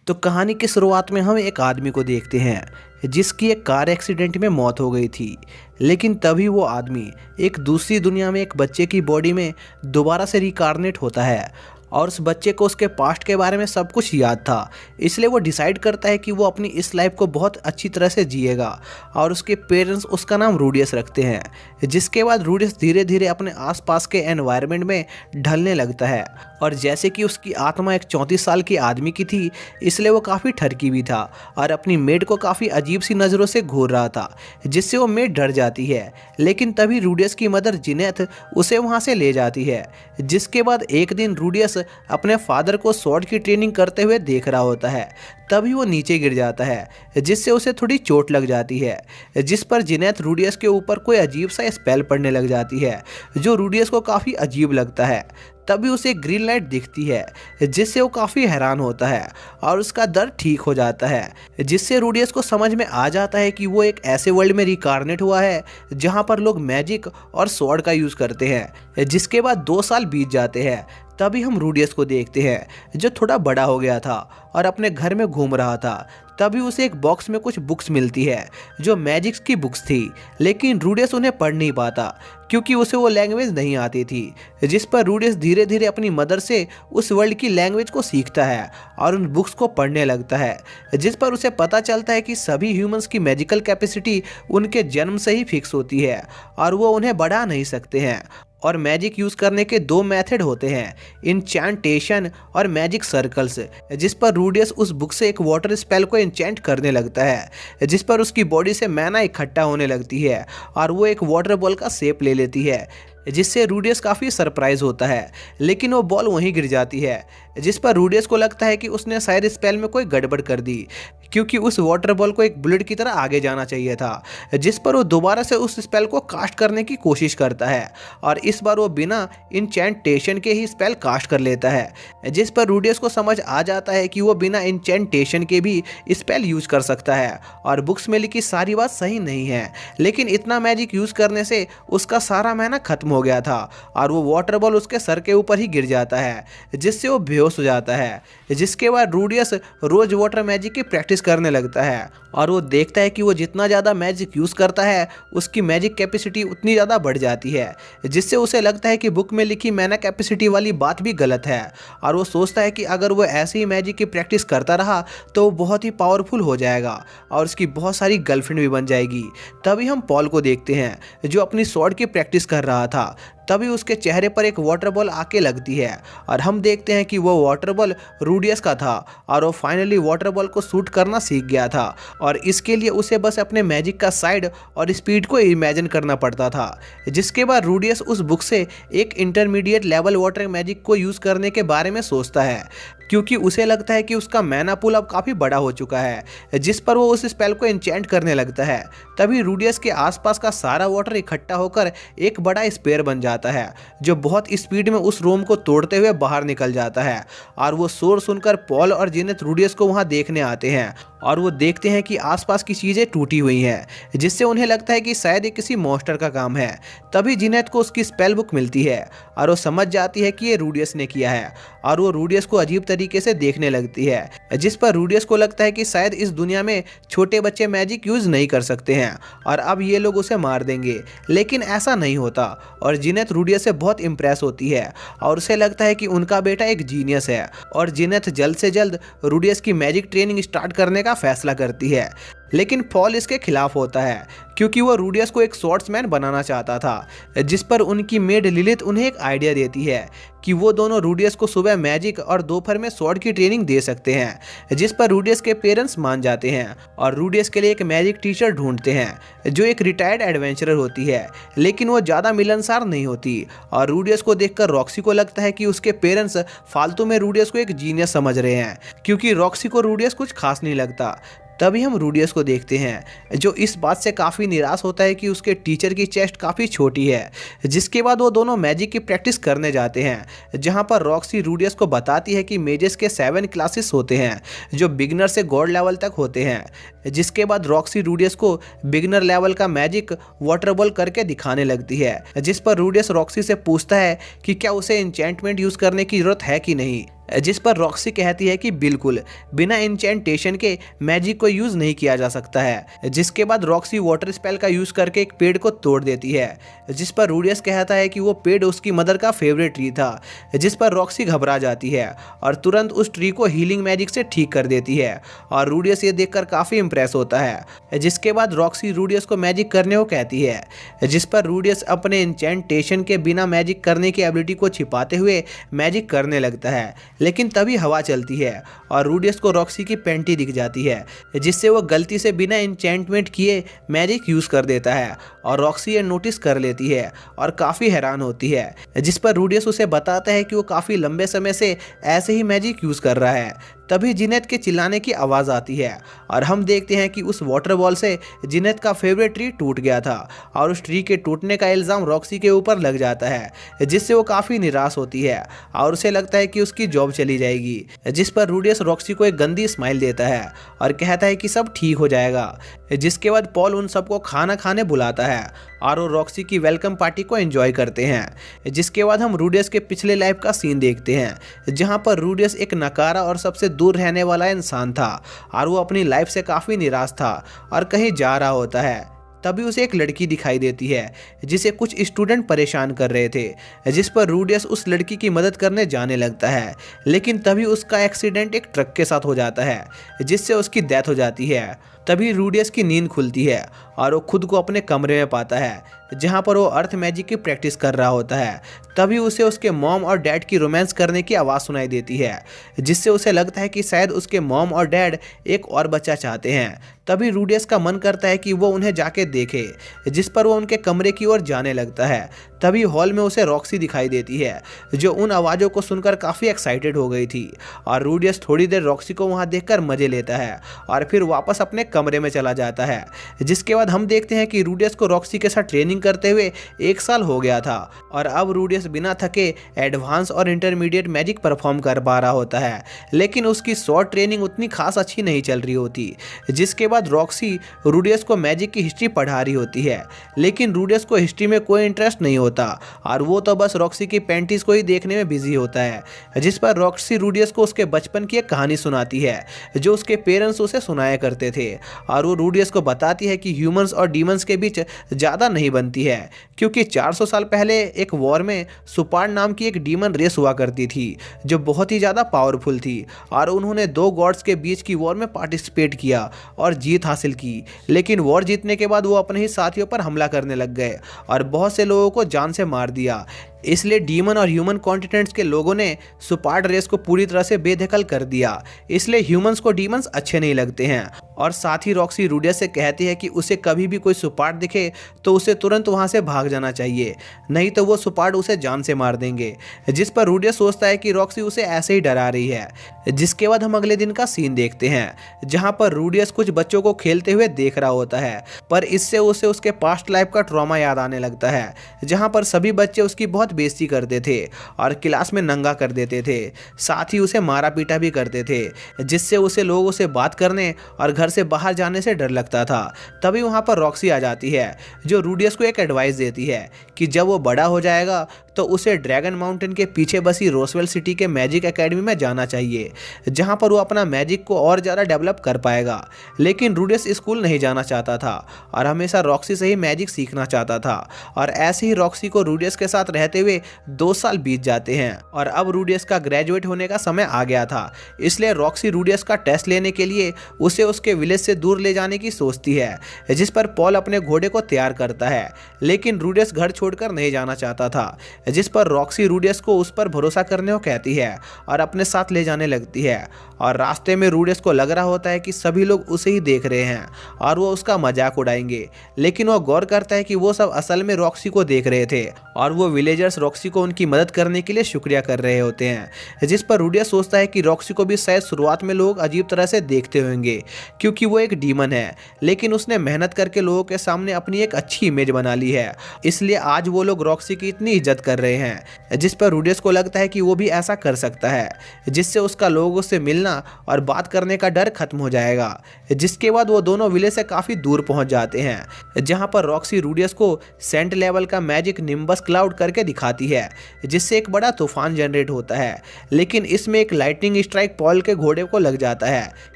तो कहानी की शुरुआत में हम एक आदमी को देखते हैं जिसकी एक कार एक्सीडेंट में मौत हो गई थी। लेकिन तभी वो आदमी एक दूसरी दुनिया में एक बच्चे की बॉडी में दोबारा से रिकारनेट होता है और उस बच्चे को उसके पास्ट के बारे में सब कुछ याद था। इसलिए वो डिसाइड करता है कि वो अपनी इस लाइफ को बहुत अच्छी तरह से जिएगा और उसके पेरेंट्स उसका नाम रूडियस रखते हैं। जिसके बाद रूडियस धीरे धीरे अपने आसपास के एनवायरनमेंट में ढलने लगता है और जैसे कि उसकी आत्मा एक 34 साल के आदमी की थी, इसलिए वो काफ़ी ठरकी भी था और अपनी मेड को काफ़ी अजीब सी नज़रों से घूर रहा था, जिससे वो मेड डर जाती है। लेकिन तभी रूडियस की मदर जिनेथ उसे वहाँ से ले जाती है। जिसके बाद एक दिन रूडियस अपने फादर को स्वॉर्ड की ट्रेनिंग करते हुए देख रहा होता है। तभी वो नीचे गिर जाता है जिससे उसे थोड़ी चोट लग जाती है, जिस पर जिनेथ रूडियस के ऊपर कोई अजीब सा स्पेल पड़ने लग जाती है जो रूडियस को काफ़ी अजीब लगता है। तभी उसे एक ग्रीन लाइट दिखती है जिससे वो काफ़ी हैरान होता है और उसका दर्द ठीक हो जाता है, जिससे रूडियस को समझ में आ जाता है कि वो एक ऐसे वर्ल्ड में रिकारनेट हुआ है जहाँ पर लोग मैजिक और स्वॉर्ड का यूज़ करते हैं। जिसके बाद 2 साल बीत जाते हैं। तभी हम रूडियस को देखते हैं जो थोड़ा बड़ा हो गया था और अपने घर में घूम रहा था। तभी उसे एक बॉक्स में कुछ बुक्स मिलती है जो मैजिक्स की बुक्स थी, लेकिन रूडियस उन्हें पढ़ नहीं पाता क्योंकि उसे वो लैंग्वेज नहीं आती थी। जिस पर रूडियस धीरे धीरे अपनी मदर से उस वर्ल्ड की लैंग्वेज को सीखता है और उन बुक्स को पढ़ने लगता है, जिस पर उसे पता चलता है कि सभी ह्यूमंस की मैजिकल कैपेसिटी उनके जन्म से ही फिक्स होती है और वो उन्हें बढ़ा नहीं सकते हैं। और मैजिक यूज़ करने के 2 मेथड होते हैं, इंचैंटेशन और मैजिक सर्कल्स। जिस पर रूडियस उस बुक से एक वाटर स्पेल को इंचैंट करने लगता है, जिस पर उसकी बॉडी से मैना इकट्ठा होने लगती है और वो एक वाटर बॉल का शेप ले लेती है, जिससे रूडियस काफ़ी सरप्राइज होता है। लेकिन वो बॉल वहीं गिर जाती है, जिस पर रूडियस को लगता है कि उसने शायद स्पेल में कोई गड़बड़ कर दी क्योंकि उस वाटर बॉल को एक बुलेट की तरह आगे जाना चाहिए था। जिस पर वो दोबारा से उस स्पेल को कास्ट करने की कोशिश करता है और इस बार वो बिना इंचैंटेशन के ही स्पेल कास्ट कर लेता है, जिस पर रूडियस को समझ आ जाता है कि वो बिना इंचैंटेशन के भी स्पेल यूज कर सकता है और बुक्स में लिखी सारी बात सही नहीं है। लेकिन इतना मैजिक यूज करने से उसका सारा मैना खत्म हो गया था और वो वाटर बॉल उसके सर के ऊपर ही गिर जाता है, जिससे वो बेहोश हो जाता है। जिसके बाद रूडियस रोज वाटर मैजिक की प्रैक्टिस करने लगता है और वो देखता है कि वो जितना ज़्यादा मैजिक यूज़ करता है उसकी मैजिक कैपेसिटी उतनी ज़्यादा बढ़ जाती है, जिससे उसे लगता है कि बुक में लिखी मैना कैपेसिटी वाली बात भी गलत है और वो सोचता है कि अगर वो ऐसे ही मैजिक की प्रैक्टिस करता रहा तो वो बहुत ही पावरफुल हो जाएगा और उसकी बहुत सारी गर्लफ्रेंड भी बन जाएगी। तभी हम पॉल को देखते हैं जो अपनी स्वॉर्ड की प्रैक्टिस कर रहा था। तभी उसके चेहरे पर एक वाटर बॉल आके लगती है और हम देखते हैं कि वो वाटर बॉल रूडियस का था और वो फाइनली वाटर बॉल को शूट करना सीख गया था और इसके लिए उसे बस अपने मैजिक का साइड और स्पीड को इमेजिन करना पड़ता था। जिसके बाद रूडियस उस बुक से एक इंटरमीडिएट लेवल वाटर मैजिक को यूज़ करने के बारे में सोचता है क्योंकि उसे लगता है कि उसका मैना पूल अब काफ़ी बड़ा हो चुका है, जिस पर वो उस स्पेल को इंचैंट करने लगता है। तभी रूडियस के आसपास का सारा वाटर इकट्ठा होकर एक बड़ा स्पेयर बन जाता है जो बहुत स्पीड में उस रोम को तोड़ते हुए बाहर निकल जाता है और वो शोर सुनकर पॉल और जिनेथ रूडियस को वहाँ देखने आते हैं और वो देखते हैं कि आसपास की चीज़ें टूटी हुई हैं, जिससे उन्हें लगता है कि शायद ये किसी मॉन्स्टर का काम है। तभी जिनेथ को उसकी स्पेल बुक मिलती है और वो समझ जाती है कि ये रूडियस ने किया है और वो रूडियस को अजीब तरीके से देखने लगती है, जिस पर रूडियस को लगता है कि शायद इस दुनिया में छोटे बच्चे मैजिक यूज़ नहीं कर सकते हैं और अब ये लोग उसे मार देंगे। लेकिन ऐसा नहीं होता और जिनेथ रूडियस से बहुत इम्प्रेस होती है और उसे लगता है कि उनका बेटा एक जीनियस है और जिनेथ जल्द से जल्द रूडियस की मैजिक ट्रेनिंग स्टार्ट करने का फैसला करती है। लेकिन पॉल इसके खिलाफ होता है क्योंकि वो रूडियस को एक स्वॉर्ड्समैन बनाना चाहता था, जिस पर उनकी मेड लिलिथ उन्हें एक आइडिया देती है कि वो दोनों रूडियस को सुबह मैजिक और दोपहर में स्वॉर्ड की ट्रेनिंग दे सकते हैं, जिस पर रूडियस के पेरेंट्स मान जाते हैं और रूडियस के लिए एक मैजिक टीचर ढूंढते हैं जो एक रिटायर्ड एडवेंचरर होती है, लेकिन वो ज़्यादा मिलनसार नहीं होती और रूडियस को देखकर रॉक्सी को लगता है कि उसके पेरेंट्स फालतू में रूडियस को एक जीनियस समझ रहे हैं क्योंकि रॉक्सी को रूडियस कुछ खास नहीं लगता। तभी हम रूडियस को देखते हैं जो इस बात से काफ़ी निराश होता है कि उसके टीचर की चेस्ट काफ़ी छोटी है। जिसके बाद वो दोनों मैजिक की प्रैक्टिस करने जाते हैं जहां पर रॉक्सी रूडियस को बताती है कि मेजेस के 7 क्लासेस होते हैं जो बिगनर से गॉड लेवल तक होते हैं। जिसके बाद रॉक्सी रूडियस को बिगनर लेवल का मैजिक वाटर बॉल करके दिखाने लगती है, जिस पर रूडियस रॉक्सी से पूछता है कि क्या उसे एन्चेंटमेंट यूज़ करने की ज़रूरत है कि नहीं। जिस पर रॉक्सी कहती है कि बिल्कुल बिना इंचेंटेशन के मैजिक को यूज नहीं किया जा सकता है। जिसके बाद रॉक्सी वाटर स्पेल का यूज करके एक पेड़ को तोड़ देती है, जिस पर रूडियस कहता है कि वो पेड़ उसकी मदर का फेवरेट ट्री था। जिस पर रॉक्सी घबरा जाती है और तुरंत उस ट्री को हीलिंग मैजिक से ठीक कर देती है और रूडियस ये देखकर काफी इंप्रेस होता है। जिसके बाद रॉक्सी रूडियस को मैजिक करने को कहती है, जिस पर रूडियस अपने इंचेंटेशन के बिना मैजिक करने की एबिलिटी को छिपाते हुए मैजिक करने लगता है। लेकिन तभी हवा चलती है और रूडियस को रॉक्सी की पैंटी दिख जाती है, जिससे वो गलती से बिना इंचेंटमेंट किए मैजिक यूज कर देता है और रॉक्सी ये नोटिस कर लेती है और काफी हैरान होती है। जिस पर रूडियस उसे बताता है कि वो काफी लंबे समय से ऐसे ही मैजिक यूज कर रहा है। तभी जिनेत के चिल्लाने की आवाज़ आती है और हम देखते हैं कि उस वाटर बॉल से जिनेत का फेवरेट ट्री टूट गया था और उस ट्री के टूटने का इल्ज़ाम रॉक्सी के ऊपर लग जाता है, जिससे वो काफ़ी निराश होती है और उसे लगता है कि उसकी जॉब चली जाएगी। जिस पर रूडियस रॉक्सी को एक गंदी स्माइल देता है और कहता है कि सब ठीक हो जाएगा। जिसके बाद पॉल उन सबको खाना खाने बुलाता है और वो रॉक्सी की वेलकम पार्टी को एंजॉय करते हैं। जिसके बाद हम रूडियस के पिछले लाइफ का सीन देखते हैं, जहां पर रूडियस एक नकारा और सबसे दूर रहने वाला इंसान था और वो अपनी लाइफ से काफ़ी निराश था और कहीं जा रहा होता है। तभी उसे एक लड़की दिखाई देती है जिसे कुछ स्टूडेंट परेशान कर रहे थे, जिस पर रूडियस उस लड़की की मदद करने जाने लगता है। लेकिन तभी उसका एक्सीडेंट एक ट्रक के साथ हो जाता है, जिससे उसकी डेथ हो जाती है। तभी रूडियस की नींद खुलती है और वो खुद को अपने कमरे में पाता है, जहाँ पर वो अर्थ मैजिक की प्रैक्टिस कर रहा होता है। तभी उसे उसके मॉम और डैड की रोमांस करने की आवाज़ सुनाई देती है, जिससे उसे लगता है कि शायद उसके मॉम और डैड एक और बच्चा चाहते हैं। तभी रूडियस का मन करता है कि वो उन्हें जाके देखे, जिस पर वो उनके कमरे की ओर जाने लगता है। तभी हॉल में उसे रॉक्सी दिखाई देती है, जो उन आवाज़ों को सुनकर काफ़ी एक्साइटेड हो गई थी और रूडियस थोड़ी देर रॉक्सी को वहाँ देखकर मज़े लेता है और फिर वापस अपने कमरे में चला जाता है। जिसके बाद हम देखते हैं कि रूडियस को रॉक्सी के साथ ट्रेनिंग करते हुए 1 साल हो गया था और अब रूडियस बिना थके एडवांस और इंटरमीडिएट मैजिक परफॉर्म कर पा रहा होता है। लेकिन उसकी शॉर्ट ट्रेनिंग उतनी खास अच्छी नहीं चल रही होती। जिसके बाद रॉक्सी रूडियस को मैजिक की हिस्ट्री पढ़ा रही होती है, लेकिन रूडियस को हिस्ट्री में कोई इंटरेस्ट नहीं होता और वो तो बस रॉक्सी की पैंटीज को ही देखने में बिजी होता है। जिस पर रॉक्सी रूडियस को उसके बचपन की एक कहानी सुनाती है, जो उसके पेरेंट्स उसे सुनाया करते थे और वो रूडियस को बताती है कि ह्यूमंस और डीमंस के बीच ज़्यादा नहीं बनती है, क्योंकि 400 साल पहले एक वॉर में सुपार्ड नाम की एक डीमन रेस हुआ करती थी, जो बहुत ही ज़्यादा पावरफुल थी और उन्होंने 2 गॉड्स के बीच की वॉर में पार्टिसिपेट किया और जीत हासिल की। लेकिन वॉर जीतने के बाद वो अपने ही साथियों पर हमला करने लग गए और बहुत से लोगों को जान से मार दिया। इसलिए डीमन और ह्यूमन कॉन्टिनेंट्स के लोगों ने सुपार्ड रेस को पूरी तरह से बेदखल कर दिया। इसलिए ह्यूमंस को डीमंस अच्छे नहीं लगते हैं और साथ ही रॉक्सी रूडियस से कहती है कि उसे कभी भी कोई सुपार्ड दिखे तो उसे तुरंत वहां से भाग जाना चाहिए, नहीं तो वो सुपार्ड उसे जान से मार देंगे। जिस पर रूडियस सोचता है कि रॉक्सी उसे ऐसे ही डरा रही है। जिसके बाद हम अगले दिन का सीन देखते हैं, जहां पर रूडियस कुछ बच्चों को खेलते हुए देख रहा होता है, पर इससे उसे उसके पास्ट लाइफ का ट्रॉमा याद आने लगता है, जहां पर सभी बच्चे उसकी बहुत बेइज्जती करते थे और क्लास में नंगा कर देते थे, साथ ही उसे मारा पीटा भी करते थे, जिससे उसे लोगों से बात करने और घर से बाहर जाने से डर लगता था। तभी वहां पर रॉक्सी आ जाती है, जो रूडियस को एक एडवाइस देती है कि जब वो बड़ा हो जाएगा तो उसे ड्रैगन माउंटेन के पीछे बसी रोसवेल सिटी के मैजिक एकेडमी में जाना चाहिए, जहां पर वो अपना मैजिक को और ज़्यादा डेवलप कर पाएगा। लेकिन रूडियस स्कूल नहीं जाना चाहता था और हमेशा रॉक्सी से ही मैजिक सीखना चाहता था और ऐसे ही रॉक्सी को रूडियस के साथ रहते हुए 2 साल बीत जाते हैं और अब रूडियस का ग्रेजुएट होने का समय आ गया था। इसलिए रॉक्सी रूडियस का टेस्ट लेने के लिए उसे उसके विलेज से दूर ले जाने की सोचती है, जिस पर पॉल अपने घोड़े को तैयार करता है। लेकिन रूडियस घर छोड़कर नहीं जाना चाहता था, जिस पर रॉक्सी रूडियस को उस पर भरोसा करने को कहती है और अपने साथ ले जाने लगती है। और रास्ते में रूडियस को लग रहा होता है कि सभी लोग उसे ही देख रहे हैं और वो उसका मजाक उड़ाएंगे, लेकिन वो गौर करता है कि वो सब असल में रॉक्सी को देख रहे थे और वो विलेजर्स रॉक्सी को उनकी मदद करने के लिए शुक्रिया कर रहे होते हैं। जिस पर रूडियस सोचता है कि रॉक्सी को भी शायद शुरुआत में लोग अजीब तरह से देखते होंगे, क्योंकि वो एक डीमन है, लेकिन उसने मेहनत करके लोगों के सामने अपनी एक अच्छी इमेज बना ली है, इसलिए आज वो लोग रॉक्सी की इतनी इज्जत कर कर रहे हैं, जिस पर रूडियस को लगता है कि वो भी ऐसा कर सकता है, जिससे उसका लोगों से मिलना और बात करने का डर खत्म हो जाएगा। जिसके बाद वो दोनों विलेज से काफ़ी दूर पहुंच जाते हैं, जहां पर रॉक्सी रूडियस को सेंट लेवल का मैजिक निम्बस क्लाउड करके दिखाती है, जिससे एक बड़ा तूफान जनरेट होता है। लेकिन इसमें एक लाइटनिंग स्ट्राइक पॉल के घोड़े को लग जाता है,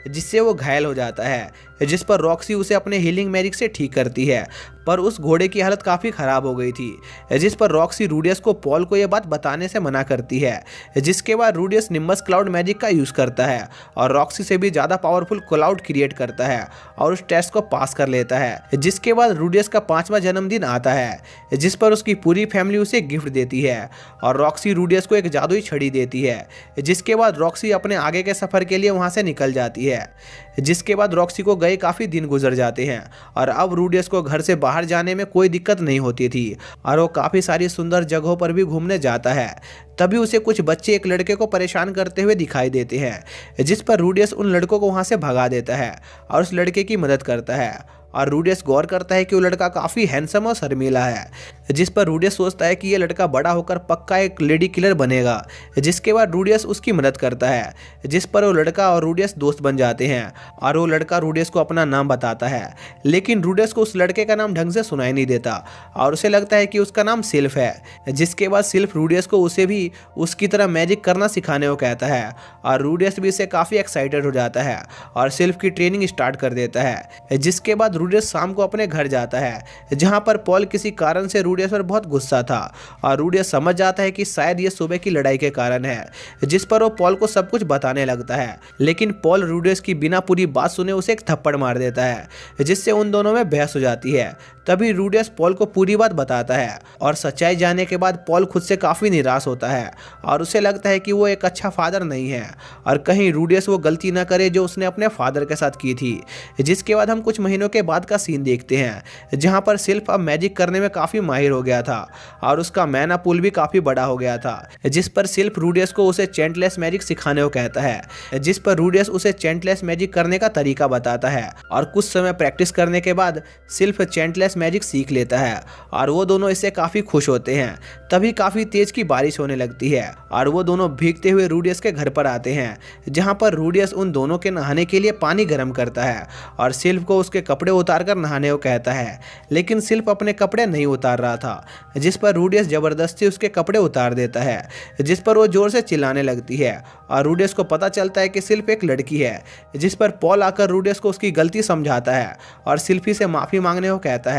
जिससे वो घायल हो जाता है, जिस पर रॉक्सी उसे अपने हीलिंग मैजिक से ठीक करती है। पर उस घोड़े की हालत काफ़ी ख़राब हो गई थी, जिस पर रॉक्सी रूडियस को पॉल को यह बात बताने से मना करती है। जिसके बाद रूडियस निम्बस क्लाउड मैजिक का यूज़ करता है और रॉक्सी से भी ज़्यादा पावरफुल क्लाउड क्रिएट करता है और उस टेस्ट को पास कर लेता है। जिसके बाद रूडियस का 5वां जन्मदिन आता है, जिस पर उसकी पूरी फैमिली उसे गिफ्ट देती है और रॉक्सी रूडियस को एक जादुई छड़ी देती है। जिसके बाद रॉक्सी अपने आगे के सफ़र के लिए वहाँ से निकल जाती है। जिसके बाद रॉक्सी को गए काफ़ी दिन गुजर जाते हैं और अब रूडियस को घर से बाहर जाने में कोई दिक्कत नहीं होती थी और वो काफ़ी सारी सुंदर जगहों पर भी घूमने जाता है। तभी उसे कुछ बच्चे एक लड़के को परेशान करते हुए दिखाई देते हैं, जिस पर रूडियस उन लड़कों को वहाँ से भगा देता है और उस लड़के की मदद करता है। और रूडियस गौर करता है कि वो लड़का काफ़ी हैंडसम और शर्मीला है, जिस पर रूडियस सोचता है कि ये लड़का बड़ा होकर पक्का एक लेडी किलर बनेगा। जिसके बाद रूडियस उसकी मदद करता है, जिस पर वो लड़का और रूडियस दोस्त बन जाते हैं और वो लड़का रूडियस को अपना नाम बताता है। लेकिन रूडियस को उस लड़के का नाम ढंग से सुनाई नहीं देता और उसे लगता है कि उसका नाम सिल्फ है। जिसके बाद सिल्फ रूडियस को उसे भी उसकी तरह मैजिक करना सिखाने को कहता है और रूडियस भी इससे काफ़ी एक्साइटेड हो जाता है और सिल्फ की ट्रेनिंग स्टार्ट कर देता है। जिसके बाद रूडियस शाम को अपने घर जाता है, जहां पर पॉल किसी कारण से रूडियस पर बहुत गुस्सा था और रूडियस समझ जाता है कि शायद ये सुबह की लड़ाई के कारण है। जिस पर वो पॉल को सब कुछ बताने लगता है, लेकिन पॉल रूडियस की बिना पूरी बात सुने उसे एक थप्पड़ मार देता है, जिससे उन दोनों में बहस हो जाती है। तभी रूडियस पॉल को पूरी बात बताता है और सच्चाई जानने के बाद पॉल खुद से काफ़ी निराश होता है और उसे लगता है कि वो एक अच्छा फादर नहीं है और कहीं रूडियस वो गलती ना करे जो उसने अपने फादर के साथ की थी। जिसके बाद हम कुछ महीनों के बाद का सीन देखते हैं, जहां पर सिल्फ अब मैजिक करने में काफ़ी माहिर हो गया था और उसका मैना पूल भी काफ़ी बड़ा हो गया था। जिस पर सिल्फ रूडियस को उसे चेंटलेस मैजिक सिखाने को कहता है, जिस पर रूडियस उसे चेंटलेस मैजिक करने का तरीका बताता है और कुछ समय प्रैक्टिस करने के बाद सिल्फ चेंटलेस मैजिक सीख लेता है और वो दोनों इससे काफ़ी खुश होते हैं। तभी काफ़ी तेज की बारिश होने लगती है और वो दोनों भीगते हुए रूडियस के घर पर आते हैं, जहां पर रूडियस उन दोनों के नहाने के लिए पानी गर्म करता है और सिल्फ को उसके कपड़े उतार कर नहाने को कहता है। लेकिन सिल्फ अपने कपड़े नहीं उतार रहा था, जिस पर रूडियस ज़बरदस्ती उसके कपड़े उतार देता है, जिस पर वो जोर से चिल्लाने लगती है और रूडियस को पता चलता है कि सिल्फ एक लड़की है। जिस पर पॉल आकर रूडियस को उसकी गलती समझाता है और सिल्फी से माफ़ी मांगने को कहता है।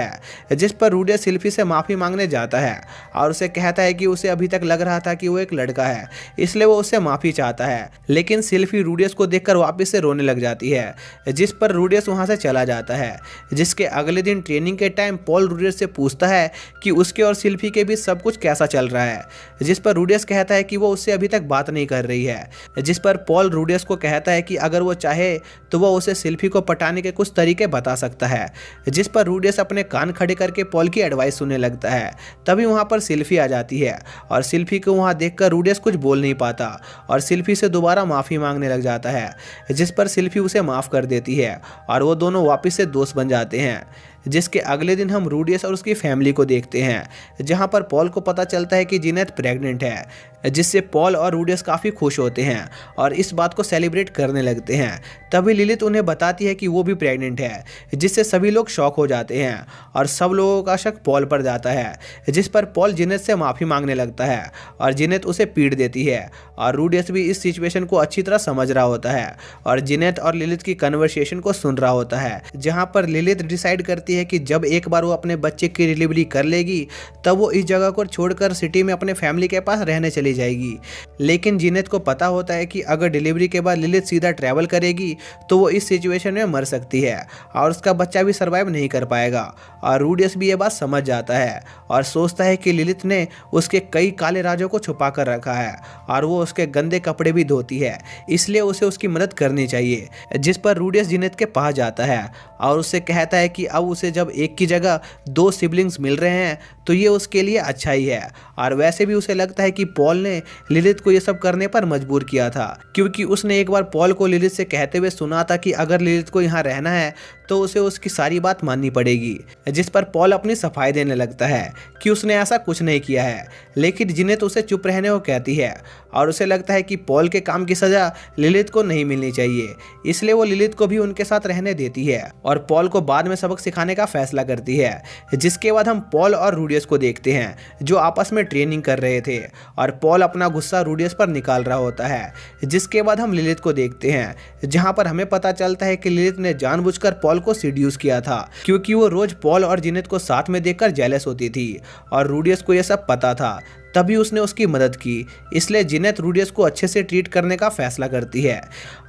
जिस पर रूडियस सिल्फी से माफ़ी मांगने जाता है और उसे कहता है कि उसे अभी तक लग रहा था कि वो एक लड़का है, इसलिए वो उससे माफ़ी चाहता है। लेकिन सिल्फी रूडियस को देखकर वापस से रोने लग जाती है, जिस पर रूडियस वहाँ से चला जाता है। जिसके अगले दिन ट्रेनिंग के टाइम पॉल रूडियस से पूछता है कि उसके और सिल्फी के बीच सब कुछ कैसा चल रहा है, जिस पर रूडियस कहता है कि वो उससे अभी तक बात नहीं कर रही है। जिस पर पॉल रूडियस को कहता है कि अगर वो चाहे तो वो उसे सिल्फी को पटाने के कुछ तरीके बता सकता है। जिस पर रूडियस अपने कान खड़े करके पॉल की एडवाइस सुनने लगता है। तभी वहाँ पर सिल्फी आ जाती है और सिल्फी को वहाँ देखकर रूडियस कुछ बोल नहीं पाता और सिल्फी से दोबारा माफ़ी मांगने लग जाता है, जिस पर सिल्फी उसे माफ़ कर देती है और वो दोनों वापस से दोस्त बन जाते हैं। जिसके अगले दिन हम रूडियस और उसकी फैमिली को देखते हैं, जहां पर पॉल को पता चलता है कि जीनेथ प्रेग्नेंट है, जिससे पॉल और रूडियस काफ़ी खुश होते हैं और इस बात को सेलिब्रेट करने लगते हैं। तभी लिलिथ उन्हें बताती है कि वो भी प्रेग्नेंट है, जिससे सभी लोग शॉक हो जाते हैं और सब लोगों का शक पॉल पर जाता है। जिस पर पॉल जीनेथ से माफ़ी मांगने लगता है और जीनेथ उसे पीट देती है और रूडियस भी इस सिचुएशन को अच्छी तरह समझ रहा होता है और जीनेथ और लिलिथ की कन्वर्सेशन को सुन रहा होता है, जहाँ पर लिलिथ डिसाइड करती है कि जब एक बार वो अपने बच्चे की डिलीवरी कर लेगी तब वो इस जगह को छोड़कर सिटी में अपने फैमिली के पास रहने चली जाएगी। लेकिन जीनेथ को पता होता है कि अगर डिलीवरी के बाद लिलिथ सीधा ट्रैवल करेगी तो वो इस सिचुएशन में मर सकती है और उसका बच्चा भी सर्वाइव नहीं कर पाएगा और रूडियस भी ये बात समझ जाता है और सोचता है कि लिलिथ ने उसके कई काले राजों को छुपा कर रखा है और वो उसके गंदे कपड़े भी धोती है, इसलिए उसे उसकी मदद करनी चाहिए। जिस पर रूडियस जीनेथ के पास जाता है और उससे कहता है कि अब उसे जब एक की जगह दो सिबलिंग्स मिल रहे हैं तो ये उसके लिए अच्छा ही है और वैसे भी उसे लगता है कि पॉल ने लिलिथ को ये सब करने पर मजबूर किया था, क्योंकि उसने एक बार पॉल को लिलिथ से कहते हुए सुना था कि अगर लिलिथ को यहाँ रहना है तो उसे उसकी सारी बात माननी पड़ेगी, जिस पर पॉल अपनी सफाई देने लगता है कि उसने ऐसा कुछ नहीं किया है। लेकिन जिनेत उसे चुप रहने को कहती है और उसे लगता है कि पॉल के काम की सजा लिलिथ को नहीं मिलनी चाहिए, इसलिए वो लिलिथ को भी उनके साथ रहने देती है और पॉल को बाद में सबक सिखाने का फैसला करती है। जिसके बाद हम पॉल और रूडियस को देखते हैं जो आपस में ट्रेनिंग कर रहे थे और पॉल अपना गुस्सा रूडियस पर निकाल रहा होता है। जिसके बाद हम लिलिथ को देखते हैं जहां पर हमें पता चलता है कि लिलिथ ने जानबूझकर पॉल को सीड्यूस किया था क्योंकि वो रोज पॉल और जिनेत को साथ में देखकर जेलस होती थी और रूडियस को यह सब पता था, तभी उसने उसकी मदद की। इसलिए जिनेत रूडियस को अच्छे से ट्रीट करने का फैसला करती है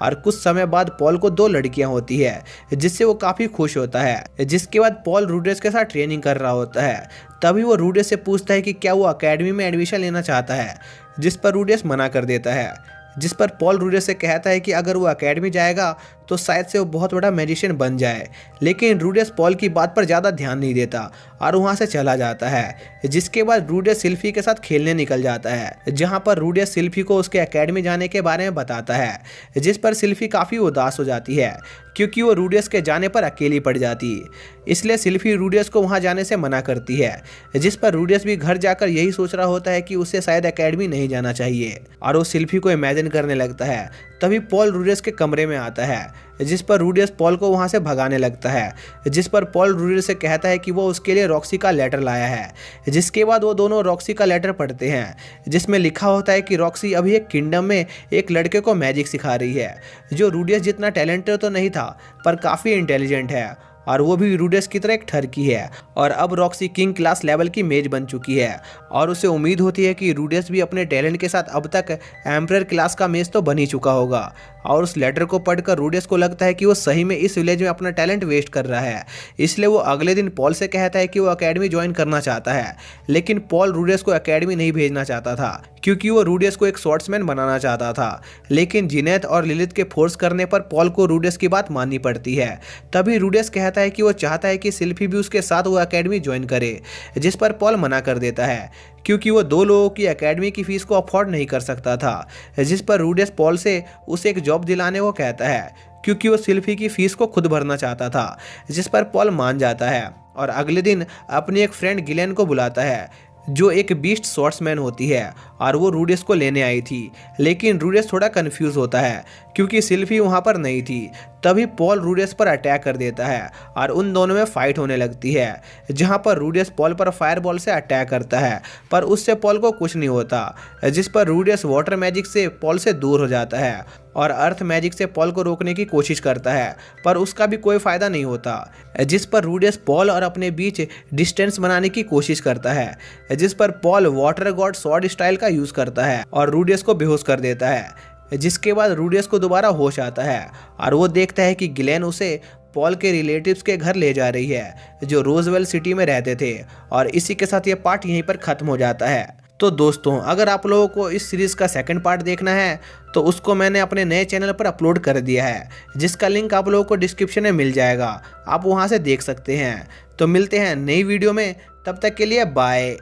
और कुछ समय बाद पॉल को 2 लड़कियां होती है जिससे वो काफ़ी खुश होता है। जिसके बाद पॉल रूडियस के साथ ट्रेनिंग कर रहा होता है, तभी वो रूडियस से पूछता है कि क्या वो अकेडमी में एडमिशन लेना चाहता है, जिस पर रूडियस मना कर देता है। जिस पर पॉल रूडियस से कहता है कि अगर वो अकेडमी जाएगा तो शायद से वो बहुत बड़ा मैजिशियन बन जाए। लेकिन रूडियस पॉल की बात पर ज़्यादा ध्यान नहीं देता और वहाँ से चला जाता है। जिसके बाद रूडियस सिल्फी के साथ खेलने निकल जाता है, जहाँ पर रूडियस सिल्फी को उसके अकेडमी जाने के बारे में बताता है, जिस पर सिल्फी काफ़ी उदास हो जाती है क्योंकि वो रूडियस के जाने पर अकेली पड़ जाती है। इसलिए सिल्फी रूडियस को वहाँ जाने से मना करती है, जिस पर रूडियस भी घर जाकर यही सोच रहा होता है कि उसे शायद अकेडमी नहीं जाना चाहिए और वो सिल्फी को इमेजिन करने लगता है। तभी पॉल रूडियस के कमरे में आता है, जिस पर रूडियस पॉल को वहां से भगाने लगता है। जिस पर पॉल रूडियस से कहता है कि वो उसके लिए रॉक्सी का लेटर लाया है। जिसके बाद वो दोनों रॉक्सी का लेटर पढ़ते हैं, जिसमें लिखा होता है कि रॉक्सी अभी एक किंगडम में एक लड़के को मैजिक सिखा रही है जो रूडियस जितना टैलेंटेड तो नहीं था पर काफ़ी इंटेलिजेंट है और वो भी रूडियस की तरह एक ठरकी है। और अब रॉक्सी किंग क्लास लेवल की मेज बन चुकी है और उसे उम्मीद होती है कि रूडियस भी अपने टैलेंट के साथ अब तक एम्परर क्लास का मेज तो बन ही चुका होगा। और उस लेटर को पढ़कर रूडियस को लगता है कि वो सही में इस विलेज में अपना टैलेंट वेस्ट कर रहा है। इसलिए वो अगले दिन पॉल से कहता है कि वो अकेडमी ज्वाइन करना चाहता है। लेकिन पॉल रूडियस को अकेडमी नहीं भेजना चाहता था क्योंकि वो रूडियस को एक स्वॉर्ड्समैन बनाना चाहता था। लेकिन जिनेत और लिलिथ के फोर्स करने पर पॉल को रूडियस की बात माननी पड़ती है। तभी रूडियस कहता है कि वो चाहता है कि सिल्फी भी उसके साथ वो अकेडमी ज्वाइन करे, जिस पर पॉल मना कर देता है क्योंकि वो 2 लोगों की एकेडमी की फीस को अफोर्ड नहीं कर सकता था। जिस पर रूडियस पॉल से उसे एक जॉब दिलाने को कहता है क्योंकि वो सिल्फी की फीस को खुद भरना चाहता था, जिस पर पॉल मान जाता है और अगले दिन अपनी एक फ्रेंड गिलेन को बुलाता है जो एक बीस्ट स्वॉर्ड्समैन होती है और वो रूडियस को लेने आई थी। लेकिन रूडियस थोड़ा कंफ्यूज होता है क्योंकि सिल्फी वहाँ पर नहीं थी। तभी पॉल रूडियस पर अटैक कर देता है और उन दोनों में फाइट होने लगती है, जहाँ पर रूडियस पॉल पर फायरबॉल से अटैक करता है पर उससे पॉल को कुछ नहीं होता। जिस पर रूडियस वाटर मैजिक से पॉल से दूर हो जाता है और अर्थ मैजिक से पॉल को रोकने की कोशिश करता है पर उसका भी कोई फायदा नहीं होता। जिस पर रूडियस पॉल और अपने बीच डिस्टेंस बनाने की कोशिश करता है, जिस पर Paul water God sword style का यूज करता है और रूडियस को बेहोश कर देता है। जिसके बाद रूडियस को दोबारा होश आता है और वो देखता है कि गिलेन उसे पॉल के रिलेटिव्स के घर ले जा रही है जो रोजवेल सिटी में रहते थे। और इसी के साथ ये पार्ट यहीं पर खत्म हो जाता है। तो दोस्तों, अगर आप लोगों को इस सीरीज़ का सेकंड पार्ट देखना है तो उसको मैंने अपने नए चैनल पर अपलोड कर दिया है, जिसका लिंक आप लोगों को डिस्क्रिप्शन में मिल जाएगा, आप वहां से देख सकते हैं। तो मिलते हैं नई वीडियो में, तब तक के लिए बाय।